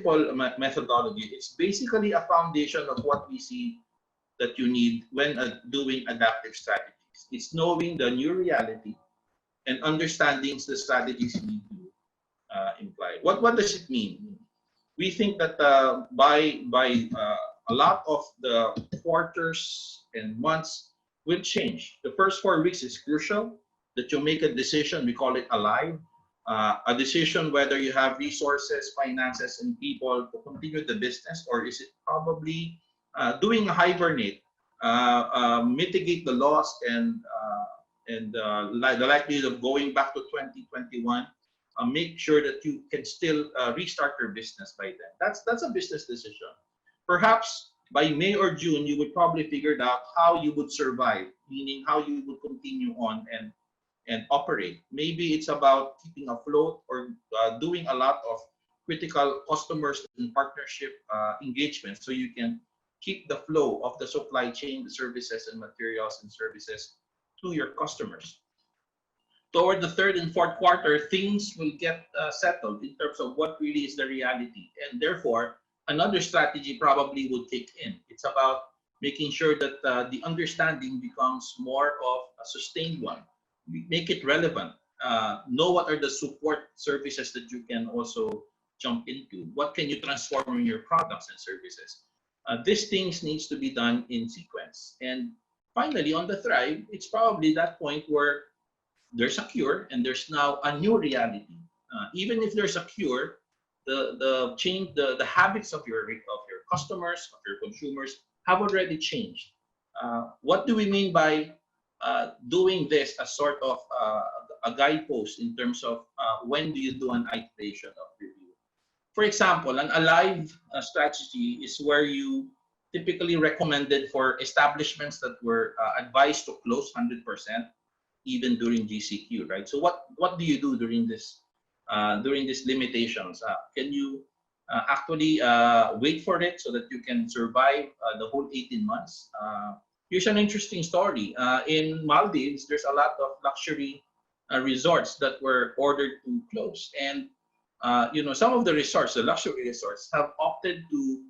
simple methodology. It's basically a foundation of what we see that you need when doing adaptive strategies. It's knowing the new reality and understanding the strategies you need to imply. What does it mean? We think that by a lot of the quarters and months will change. The first 4 weeks is crucial that you make a decision. We call it alive. A decision whether you have resources, finances, and people to continue the business, or is it probably doing a hibernate, mitigate the loss and the likelihood of going back to 2021. Make sure that you can still restart your business by then. That's a business decision. Perhaps by May or June, you would probably figured out how you would survive, meaning how you would continue on and operate. Maybe it's about keeping afloat or doing a lot of critical customers and partnership engagements so you can keep the flow of the supply chain, the services and materials and services to your customers. Toward the third and fourth quarter, things will get settled in terms of what really is the reality. And therefore, another strategy probably would kick in. It's about making sure that the understanding becomes more of a sustained one. Make it relevant. Know what are the support services that you can also jump into. What can you transform in your products and services? These things needs to be done in sequence. And finally, on the thrive, it's probably that point where there's a cure and there's now a new reality. Even if there's a cure, the habits of your customers, of your consumers have already changed. What do we mean by doing this as sort of a guidepost in terms of when do you do an iteration of review? For example, an alive strategy is where you typically recommended for establishments that were advised to close 100%, even during GCQ, right? So what do you do during these limitations? Can you actually wait for it so that you can survive the whole 18 months? Here's an interesting story. In Maldives, there's a lot of luxury resorts that were ordered to close, and some of the resorts, the luxury resorts, have opted to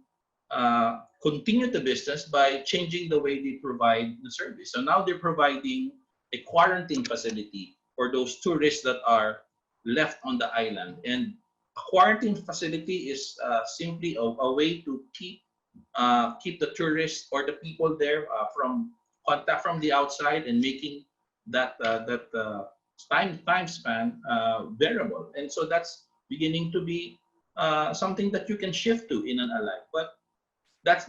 continue the business by changing the way they provide the service. So now they're providing a quarantine facility for those tourists that are left on the island. And a quarantine facility is simply a way to keep the tourists or the people there from contact from the outside and making that time span bearable. And so that's beginning to be something that you can shift to in an alive. But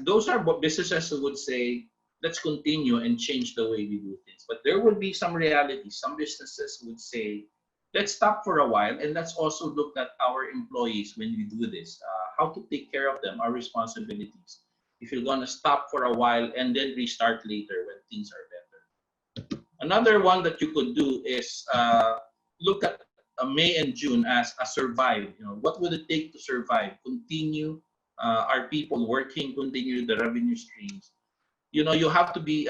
those are what businesses would say, let's continue and change the way we do things. But there will be some reality. Some businesses would say, let's stop for a while and let's also look at our employees when we do this, how to take care of them, our responsibilities. If you're going to stop for a while and then restart later when things are better. Another one that you could do is look at May and June as a survive. What would it take to survive? Continue our people working, continue the revenue streams. You have to be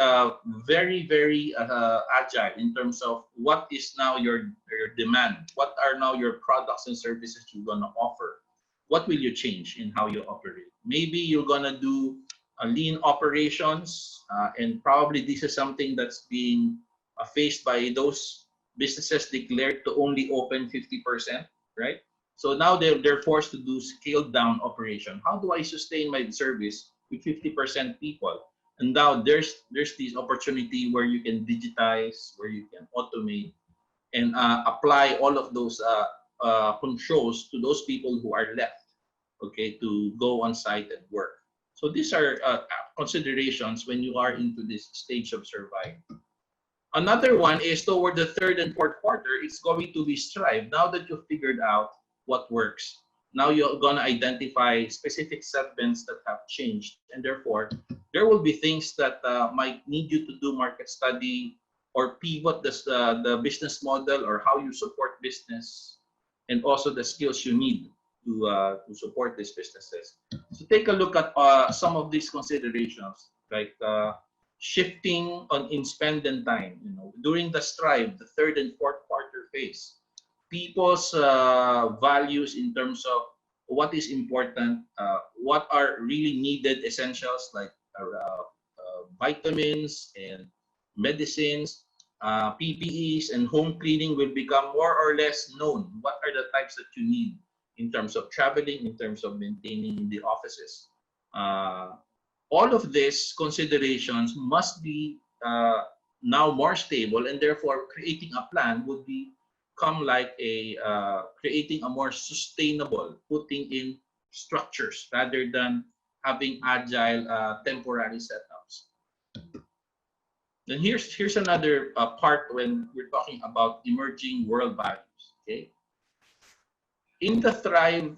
very, very agile in terms of what is now your demand. What are now your products and services you're going to offer? What will you change in how you operate? Maybe you're going to do lean operations, and probably this is something that's being faced by those businesses declared to only open 50%, right? So now they're forced to do scaled down operation. How do I sustain my service with 50% people? And now there's this opportunity where you can digitize, where you can automate, and apply all of those controls to those people who are left, okay, to go on site and work. So these are considerations when you are into this stage of survival. Another one is toward the third and fourth quarter, it's going to be strive. Now that you've figured out what works, now you're going to identify specific segments that have changed. And therefore, there will be things that might need you to do market study or pivot the business model or how you support business, and also the skills you need to support these businesses. So take a look at some of these considerations, like shifting in spend and time. During the strive, the third and fourth quarter phase, people's values in terms of what is important, what are really needed essentials like vitamins and medicines, PPEs, and home cleaning will become more or less known. What are the types that you need in terms of traveling, in terms of maintaining in the offices? Uh, all of these considerations must be now more stable, and therefore creating a plan would be come like a creating a more sustainable, putting in structures rather than having agile temporary setups. Then here's another part when we're talking about emerging world values. Okay, in the Thrive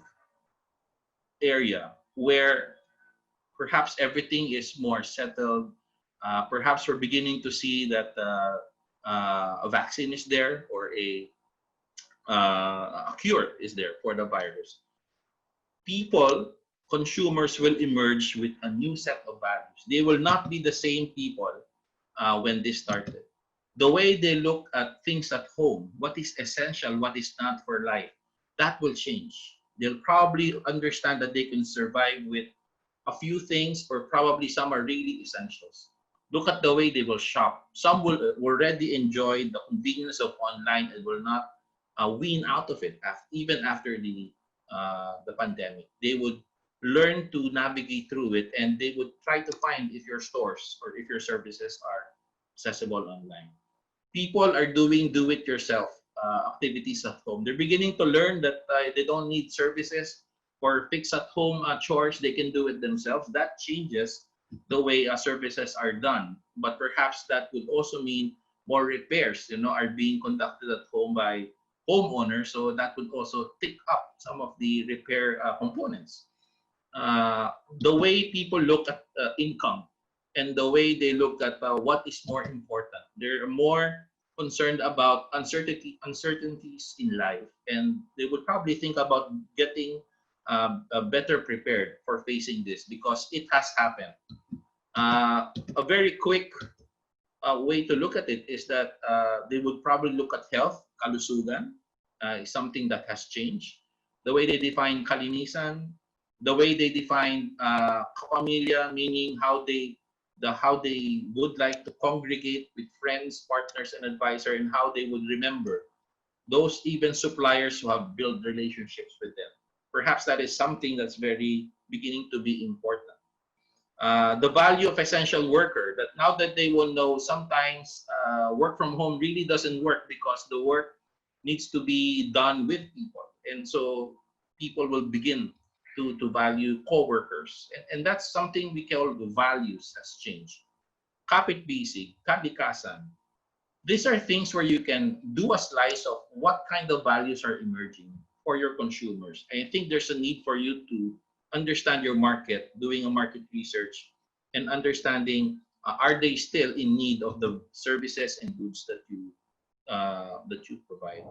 area where perhaps everything is more settled, perhaps we're beginning to see that a vaccine is there or a cure is there for the virus. People, consumers will emerge with a new set of values. They will not be the same people when this started. The way they look at things at home, what is essential, what is not for life, that will change. They'll probably understand that they can survive with a few things, or probably some are really essentials. Look at the way they will shop. Some will already enjoy the convenience of online and will not wean out of it even after the pandemic. They would learn to navigate through it, and they would try to find if your stores or if your services are accessible online. People are doing do-it-yourself activities at home. They're beginning to learn that they don't need services for fix-at-home chores. They can do it themselves. That changes the way services are done. But perhaps that would also mean more repairs, are being conducted at home by homeowners. So that would also take up some of the repair components. The way people look at income and the way they look at what is more important. They're more concerned about uncertainties in life, and they would probably think about getting better prepared for facing this because it has happened. A very quick way to look at it is that they would probably look at health, kalusugan, is something that has changed. The way they define kalinisan, the way they define kapamilya, meaning how they would like to congregate with friends, partners, and advisor, and how they would remember those even suppliers who have built relationships with them. Perhaps that is something that's very beginning to be important. The value of essential worker, that now that they will know sometimes work from home really doesn't work because the work needs to be done with people, and so people will begin to value co-workers, and that's something we call the values has changed. Kapit bisig, kalikasan, these are things where you can do a slice of what kind of values are emerging for your consumers. I think there's a need for you to understand your market, doing a market research, and understanding are they still in need of the services and goods that you provide.